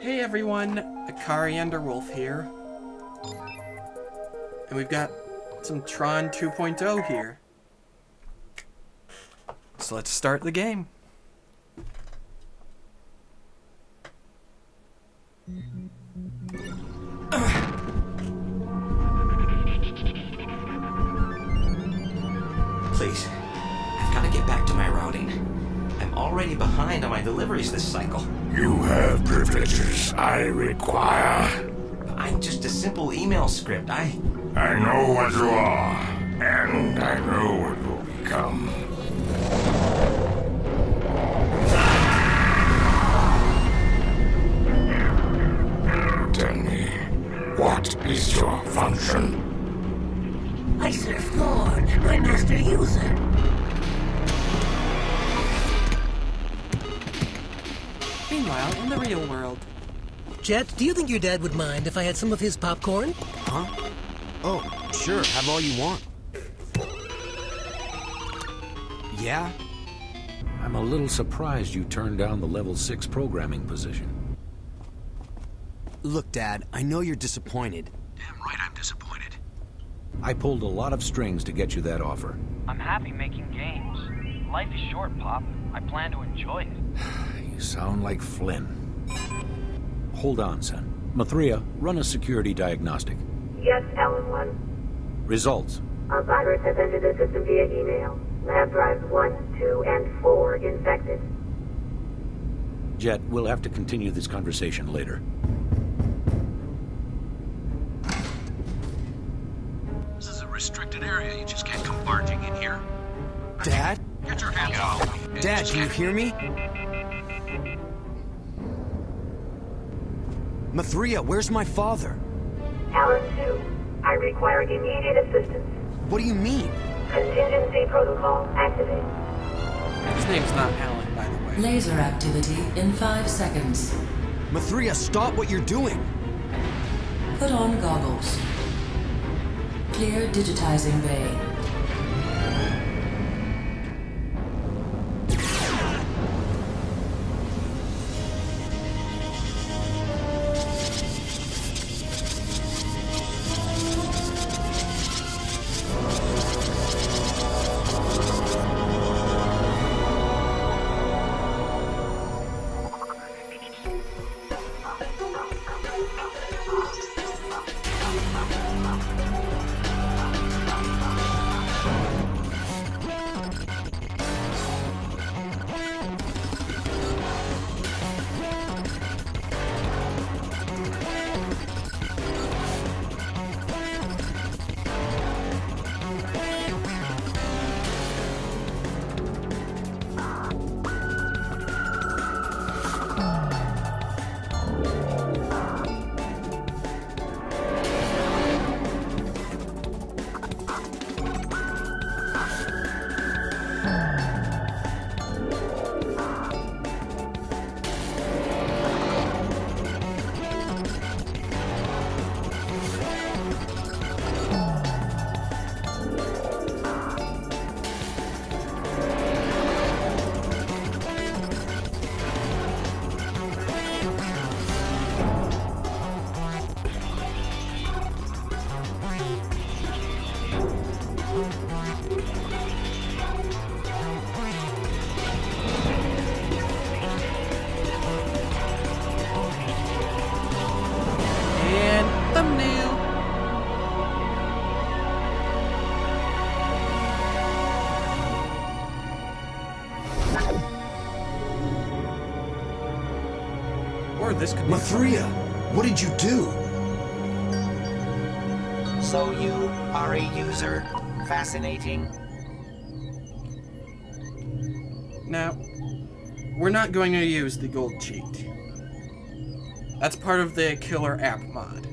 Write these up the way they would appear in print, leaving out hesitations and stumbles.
Hey everyone, Akari Underwolf here. And we've got some Tron 2.0 here. So let's start the game. Please, I've got to get back to my routing. I'm already behind on my deliveries this cycle. You have privileges I require. I'm just a simple email script. I know what you are, and I know what you'll become. Tell me, what is your function? I serve Thorn, my master user. Meanwhile, in the real world. Jet, do you think your dad would mind if I had some of his popcorn? Huh? Oh, sure, have all you want. Yeah? I'm a little surprised you turned down the level 6 programming position. Look, Dad, I know you're disappointed. Damn right I'm disappointed. I pulled a lot of strings to get you that offer. I'm happy making games. Life is short, Pop. I plan to enjoy it. You sound like Flynn. Hold on, son. MA3A, run a security diagnostic. Yes, Ellen 1. Results. A virus has entered the system via email. Lab drives 1, 2, and 4 infected. Jet, we'll have to continue this conversation later. This is a restricted area. You just can't come barging in here. Dad? Get your hands off me. Dad, can you hear me? MA3A, where's my father? Alan 2, I require immediate assistance. What do you mean? Contingency protocol activated. His name's not Alan, by the way. Laser activity in 5 seconds. MA3A, stop what you're doing! Put on goggles. Clear digitizing bay. And thumbnail. Or this could be MA3A, what did you do? So you are a user. Fascinating. Now, we're not going to use the gold cheat. That's part of the killer app mod.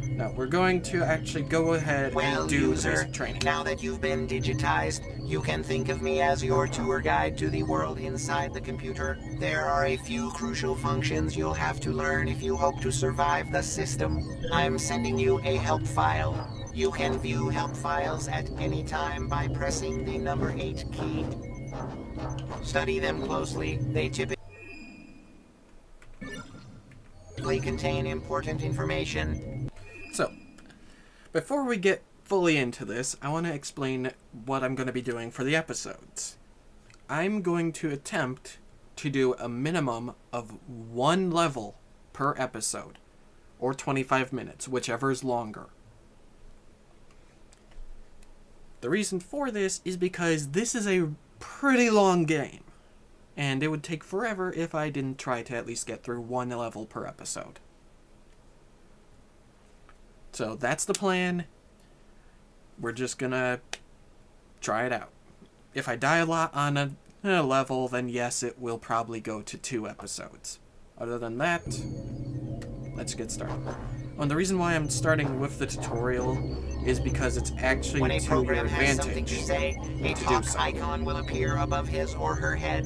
No, we're going to actually go ahead Well, and do user, basic training. now that you've been digitized, you can think of me as your tour guide to the world inside the computer. There are a few crucial functions you'll have to learn if you hope to survive the system. I'm sending you a help file. You can view help files at any time by pressing the number 8 key. Study them closely. They typically... likely contain important information. So, before we get fully into this, I want to explain what I'm going to be doing for the episodes. I'm going to attempt to do a minimum of 1 level per episode, or 25 minutes, whichever is longer. The reason for this is because this is a pretty long game, and it would take forever if I didn't try to at least get through 1 level per episode. So that's the plan. We're just gonna try it out. If I die a lot on a level, then yes, it will probably go to 2 episodes. Other than that, let's get started. Oh, and the reason why I'm starting with the tutorial is because it's actually When a to your program has something advantage to say, a to do talk so. icon will appear above his or her head.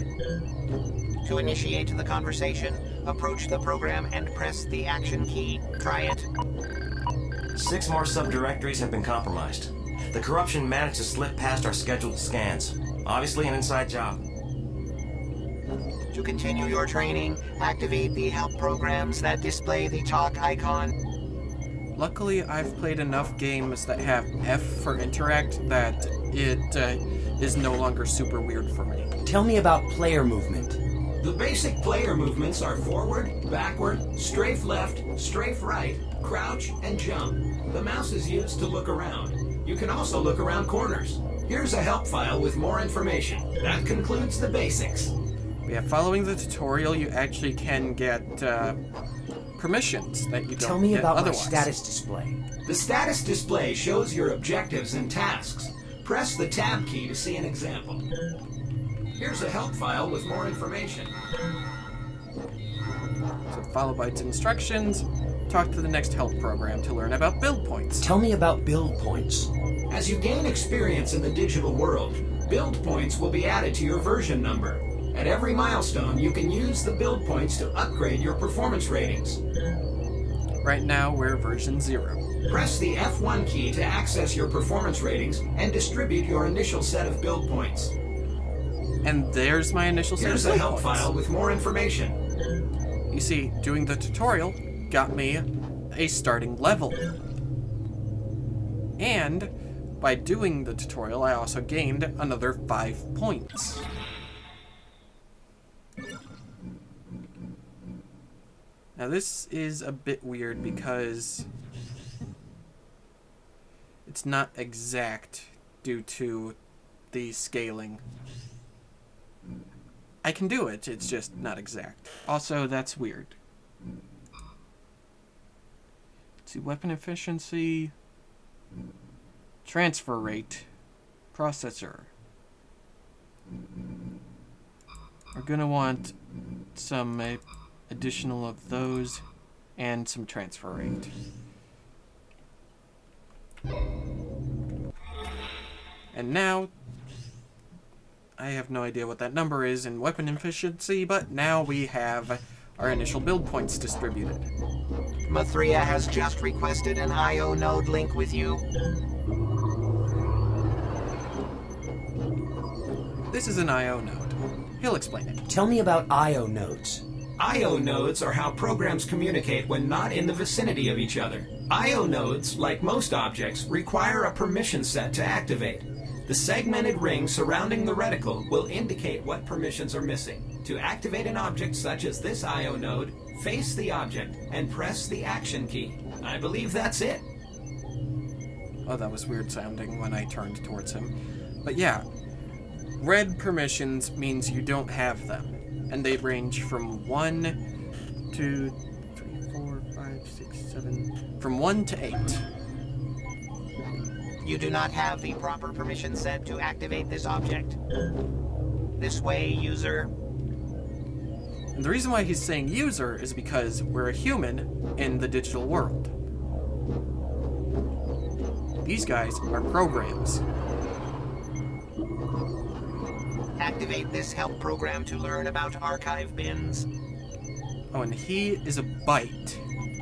To initiate the conversation, approach the program and press the action key. Try it. 6 more subdirectories have been compromised. The corruption managed to slip past our scheduled scans. Obviously an inside job. To continue your training, activate the help programs that display the talk icon. Luckily, I've played enough games that have F for interact that it is no longer super weird for me. Tell me about player movement. The basic player movements are forward, backward, strafe left, strafe right, crouch, and jump. The mouse is used to look around. You can also look around corners. Here's a help file with more information. That concludes the basics. Yeah, following the tutorial, you actually can get permissions that you don't Tell me get about otherwise. my status display. The status display shows your objectives and tasks. Press the tab key to see an example. Here's a help file with more information. So follow by its instructions. Talk to the next help program to learn about build points. Tell me about build points. As you gain experience in the digital world, build points will be added to your version number. At every milestone, you can use the build points to upgrade your performance ratings. Right now, we're version 0. Press the F1 key to access your performance ratings and distribute your initial set of build points. And there's my initial set Here's of a build help points. file with more information. You see, doing the tutorial got me a starting level. And by doing the tutorial, I also gained another 5 points. Now this is a bit weird because it's not exact due to the scaling. I can do it, it's just not exact. Also, that's weird. Let's see, weapon efficiency, transfer rate, processor. We're gonna want some additional of those and some transfer rate. And now I have no idea what that number is in weapon efficiency, but now we have our initial build points distributed. MA3A has just requested an IO node link with you. This is an IO node. He'll explain it. Tell me about IO nodes. I/O nodes are how programs communicate when not in the vicinity of each other. I/O nodes, like most objects, require a permission set to activate. The segmented ring surrounding the reticle will indicate what permissions are missing. To activate an object such as this I/O node, face the object and press the action key. I believe that's it. Oh, that was weird sounding when I turned towards him. But yeah, red permissions means you don't have them. And they range from 1, 2, 3, 4, 5, 6, 7... From 1 to 8. You do not have the proper permission set to activate this object. This way, user. And the reason why he's saying user is because we're a human in the digital world. These guys are programs. Activate this help program to learn about archive bins. Oh, and he is a byte.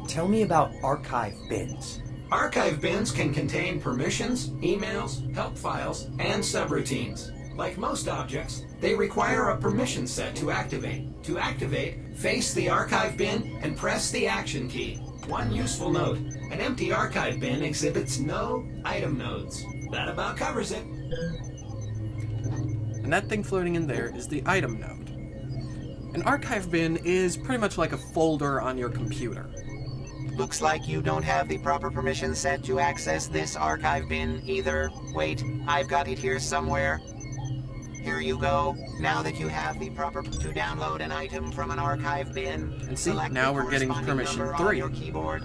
Tell me about archive bins. Archive bins can contain permissions, emails, help files, and subroutines. Like most objects, they require a permission set to activate. To activate, face the archive bin and press the action key. One useful note, an empty archive bin exhibits no item nodes. That about covers it. And that thing floating in there is the item node. An archive bin is pretty much like a folder on your computer. Looks like you don't have the proper permission set to access this archive bin either. Wait, I've got it here somewhere. Here you go. Now that you have the proper to download an item from an archive bin, and see, select now the we're getting corresponding permission number 3. on your keyboard.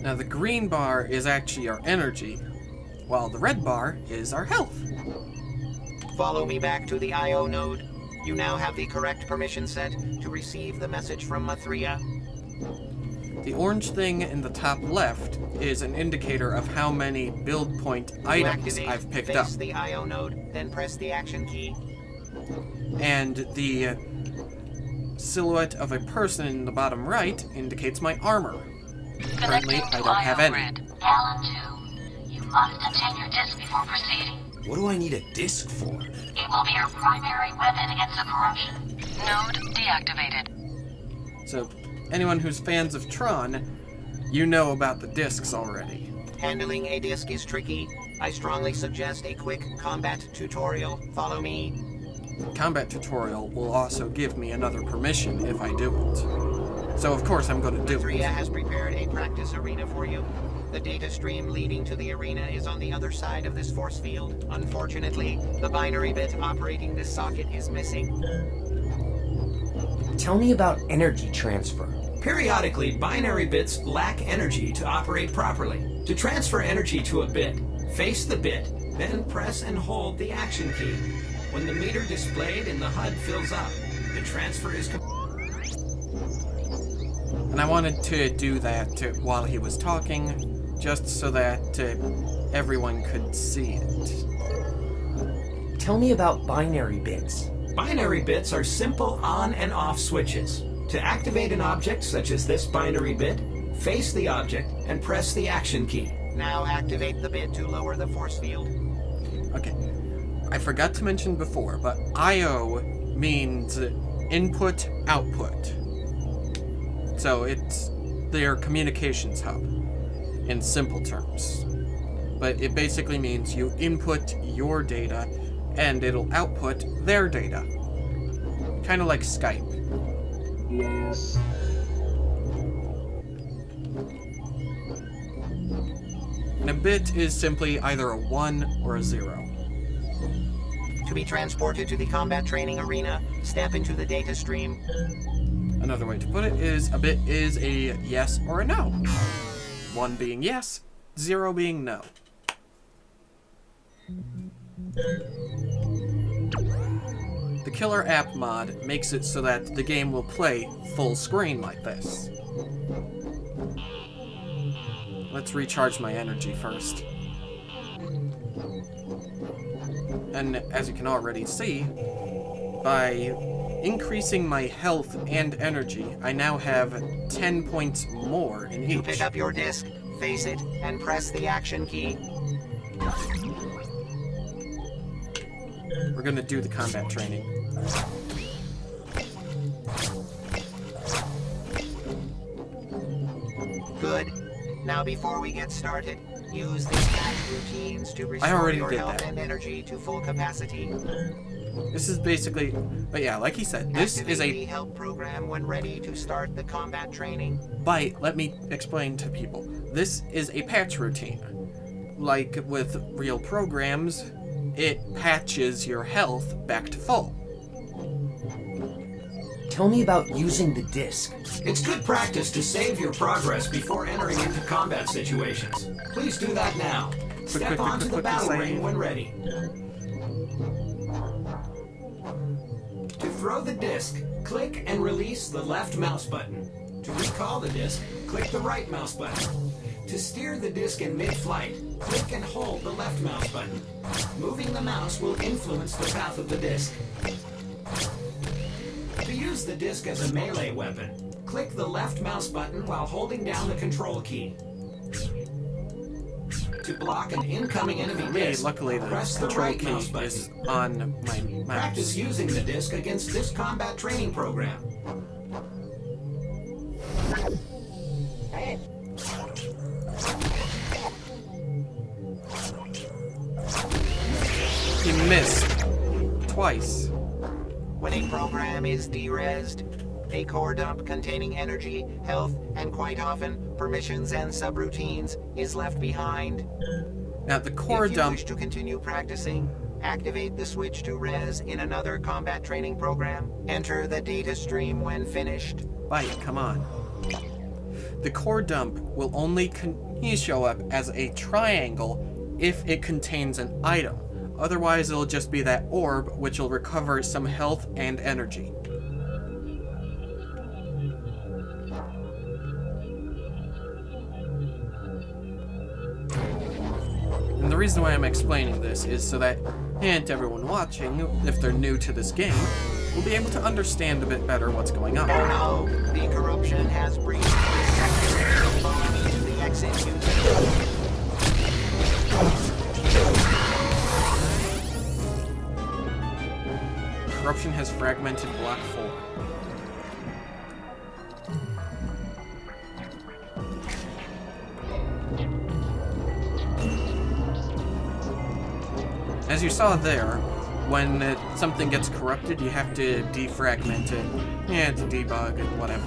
Now the green bar is actually our energy, while the red bar is our health. Follow me back to the IO node. You now have the correct permission set to receive the message from MA3A. The orange thing in the top left is an indicator of how many build point items I've picked up. Face the IO node, then press the action key. And the silhouette of a person in the bottom right indicates my armor. Currently, I don't have any. Alan 2, you must obtain your disc before proceeding. What do I need a disc for? It will be your primary weapon against the corruption. Node deactivated. So, anyone who's fans of Tron, you know about the discs already. Handling a disc is tricky. I strongly suggest a quick combat tutorial. Follow me. Combat tutorial will also give me another permission if I do it. So of course I'm going to do MA3A it. has prepared a practice arena for you. The data stream leading to the arena is on the other side of this force field. Unfortunately, the binary bit operating this socket is missing. Tell me about energy transfer. Periodically, binary bits lack energy to operate properly. To transfer energy to a bit, face the bit, then press and hold the action key. When the meter displayed in the HUD fills up, the transfer is complete. And I wanted to do that while he was talking, just so that everyone could see it. Tell me about binary bits. Binary bits are simple on and off switches. To activate an object such as this binary bit, face the object and press the action key. Now activate the bit to lower the force field. Okay, I forgot to mention before, but I/O means input, output. So it's their communications hub, in simple terms. But it basically means you input your data, and it'll output their data. Kind of like Skype. Yes. And a bit is simply either a 1 or a 0. To be transported to the combat training arena, step into the data stream. Another way to put it is a bit is a yes or a no. 1 being yes, 0 being no. The Killer App mod makes it so that the game will play full screen like this. Let's recharge my energy first. And as you can already see, by increasing my health and energy, I now have 10 points more in each. To pick up your disc, face it, and press the action key. We're gonna do the combat training. Good. Now before we get started, use the patch routines to restore your health and energy to full capacity. This is basically, but yeah, like he said, this is Activate a the help program when ready to start the combat training. But let me explain to people. This is a patch routine. Like with real programs, it patches your health back to full. Tell me about using the disc. It's good practice to save your progress before entering into combat situations. Please do that now. Step onto the battle ring when ready. To throw the disc, click and release the left mouse button. To recall the disc, click the right mouse button. To steer the disc in mid-flight, click and hold the left mouse button. Moving the mouse will influence the path of the disc. To use the disc as a melee weapon, click the left mouse button while holding down the control key. To block an incoming enemy For me, disc, luckily the press the control right key mouse button. is on my mouse. Practice using the disc against this combat training program. He missed. Twice. When a program is derezzed, a core dump containing energy, health, and quite often permissions and subroutines is left behind. Now the core If you dump. wish to continue practicing, activate the switch to res in another combat training program. Enter the data stream when finished. Bite, come on. The core dump will only show up as a triangle if it contains an item. Otherwise, it'll just be that orb, which will recover some health and energy. And the reason why I'm explaining this is so that everyone watching, if they're new to this game, will be able to understand a bit better what's going on. Oh no, the corruption has breached the sector. Follow me to the exit user. Corruption has fragmented Block 4. As you saw there, when something gets corrupted, you have to defragment it, to debug and whatever.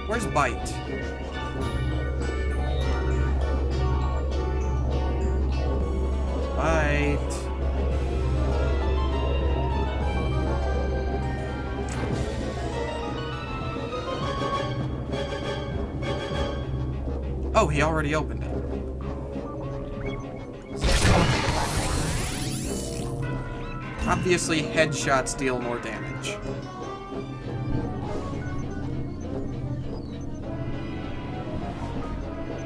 Where's Bite? Bite. Oh, he already opened it. Obviously, headshots deal more damage.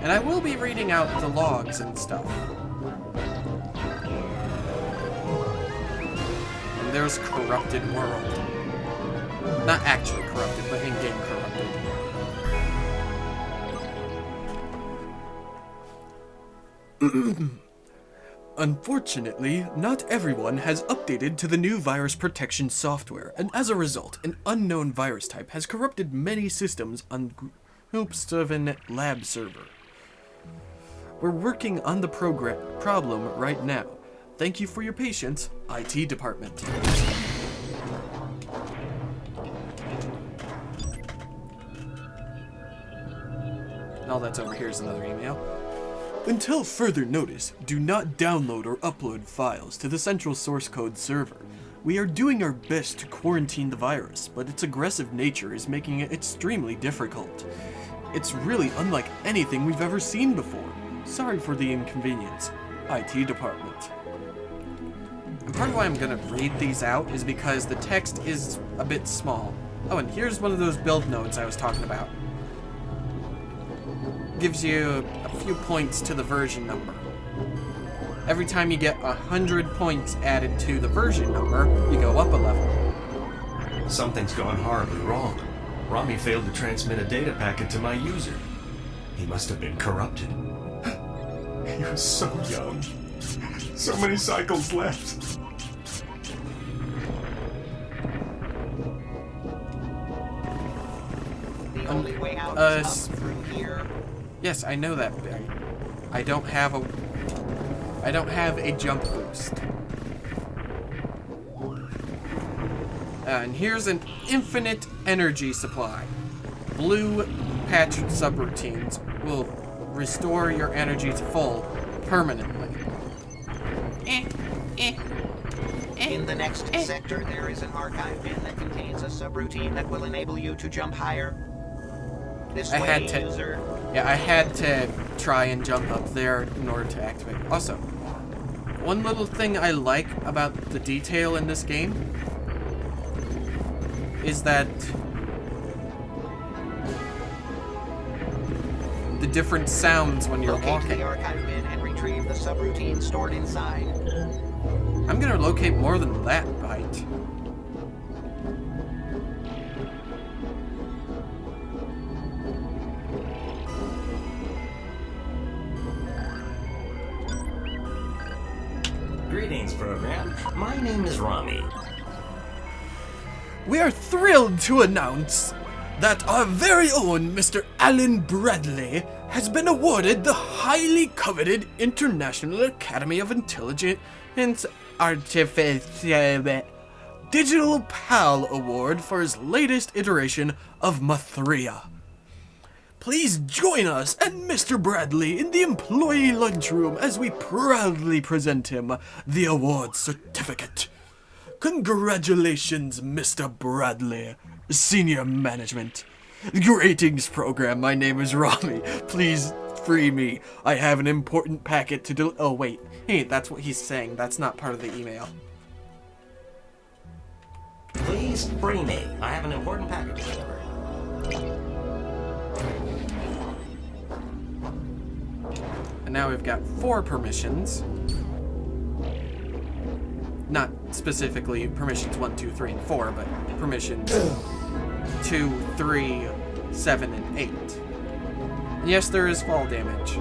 And I will be reading out the logs and stuff. And there's Corrupted World. Not actually corrupted, but in-game corrupted. Unfortunately, not everyone has updated to the new virus protection software, and as a result, an unknown virus type has corrupted many systems on Group 7 lab server. We're working on the problem right now. Thank you for your patience, IT department. And all that's over here is another email. Until further notice, do not download or upload files to the central source code server. We are doing our best to quarantine the virus, but its aggressive nature is making it extremely difficult. It's really unlike anything we've ever seen before. Sorry for the inconvenience. IT department. And part of why I'm gonna read these out is because the text is a bit small. Oh, and here's one of those build nodes I was talking about. Gives you a few points to the version number. Every time you get 100 points added to the version number, you go up a level. Something's gone horribly wrong. Rami failed to transmit a data packet to my user. He must have been corrupted. He was so young. So many cycles left. The only way out is up through here. Yes, I know that. I don't have a jump boost. And here's an infinite energy supply. Blue patched subroutines will restore your energy to full permanently. In the next sector, there is an archive bin that contains a subroutine that will enable you to jump higher. This way, user. Yeah, I had to try and jump up there in order to activate. Also, one little thing I like about the detail in this game is that the different sounds when you're Locate walking. the archive bin and retrieve the subroutine stored inside. I'm gonna locate more than that, Bite. Greetings, program. My name is Rami. We are thrilled to announce that our very own Mr. Alan Bradley has been awarded the highly coveted International Academy of Intelligence Artificial Digital PAL Award for his latest iteration of MA3A. Please join us and Mr. Bradley in the employee lunchroom as we proudly present him the award certificate. Congratulations, Mr. Bradley, Senior Management. Greetings, program. My name is Rami. Please free me. I have an important packet to oh, wait. Hey, that's what he's saying. That's not part of the email. Please free me. I have an important package to deliver. And now we've got 4 permissions. Not specifically permissions 1, 2, 3, and 4, but permissions 2, 3, 7, and 8. And yes, there is fall damage.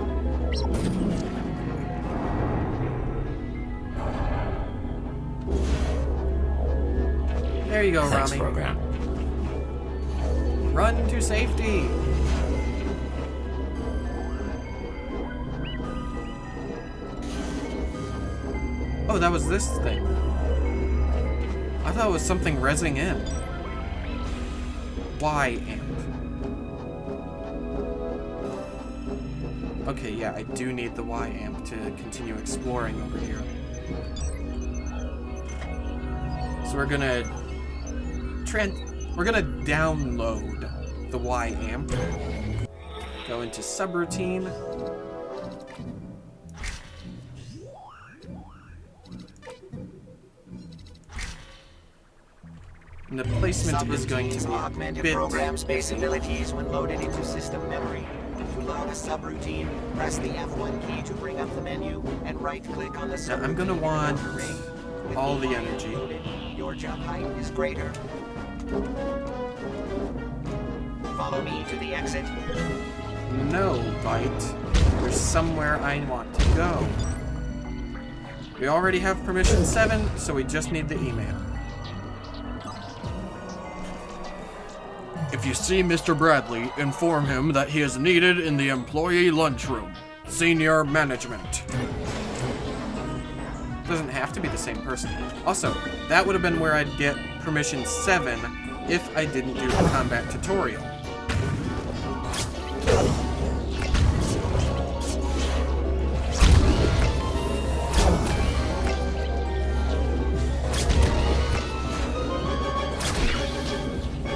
There you go, Thanks, Rami. program. Run to safety. Oh, that was this thing. I thought it was something rezzing in. Y amp. Okay, yeah, I do need the Y amp to continue exploring over here. So we're gonna download the Y amp. Go into subroutine. And the placement is going to be augmented bit. program space abilities when loaded into system memory. To load a subroutine, press the F1 key to bring up the menu and right-click on the subroutine. Now I'm gonna want ring. With all the Y energy. loaded, your jump height is greater. Follow me to the exit. No, Bite. There's somewhere I want to go. We already have permission 7, so we just need the email. If you see Mr. Bradley, inform him that he is needed in the employee lunchroom. Senior Management. Doesn't have to be the same person. Also, that would have been where I'd get permission 7 if I didn't do the combat tutorial.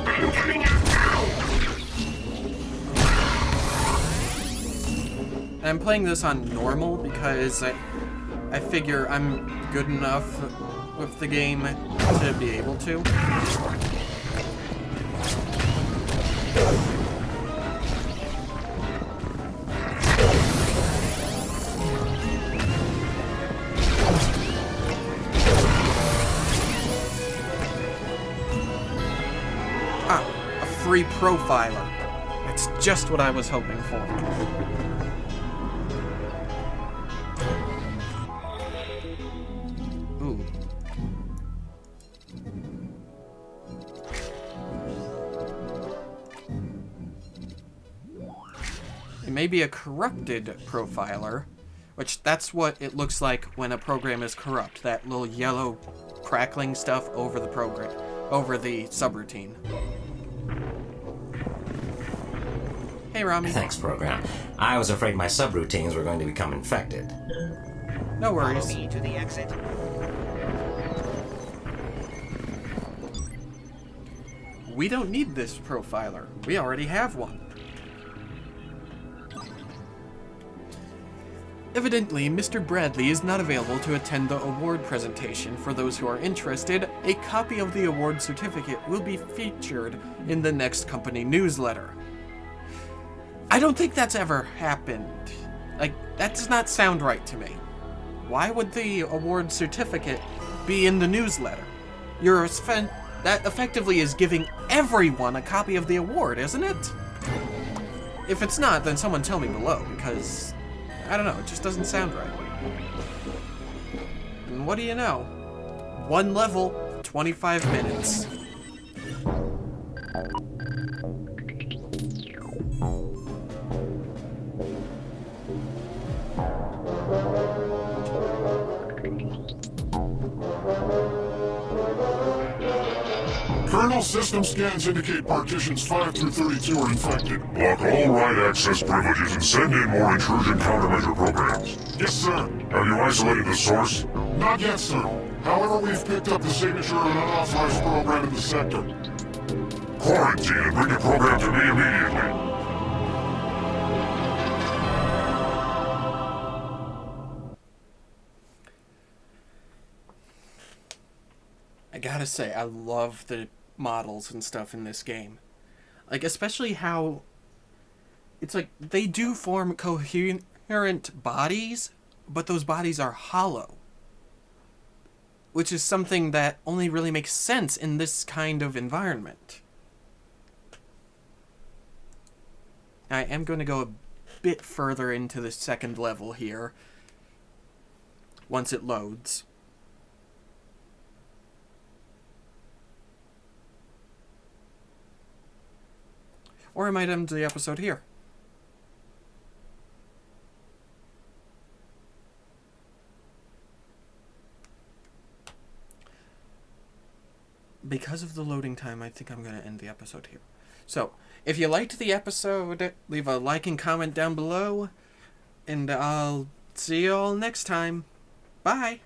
I'm coming out now! I'm playing this on normal because I figure I'm good enough with the game to be able to. Ah, a free profiler. That's just what I was hoping for. Ooh. It may be a corrupted profiler, which that's what it looks like when a program is corrupt. That little yellow crackling stuff over the program, over the subroutine. Hey, Rami. Thanks, program. I was afraid my subroutines were going to become infected. No worries. Follow me to the exit. We don't need this profiler. We already have one. Evidently, Mr. Bradley is not available to attend the award presentation. For those who are interested, a copy of the award certificate will be featured in the next company newsletter. I don't think that's ever happened. Like, that does not sound right to me. Why would the award certificate be in the newsletter? That effectively is giving everyone a copy of the award, isn't it? If it's not, then someone tell me below, because I don't know, it just doesn't sound right. And what do you know? One level, 25 minutes. Kernel system scans indicate partitions 5 through 32 are infected. Block all write access privileges and send in more intrusion countermeasure programs. Yes, sir. Have you isolated the source? Not yet, sir. However, we've picked up the signature of an unauthorized program in the sector. Quarantine and bring the program to me immediately. I gotta say, I love the models and stuff in this game. Like, especially how it's like they do form coherent bodies, but those bodies are hollow. Which is something that only really makes sense in this kind of environment. I am going to go a bit further into the second level here once it loads. Or I might end the episode here. Because of the loading time, I think I'm going to end the episode here. So, if you liked the episode, leave a like and comment down below. And I'll see you all next time. Bye!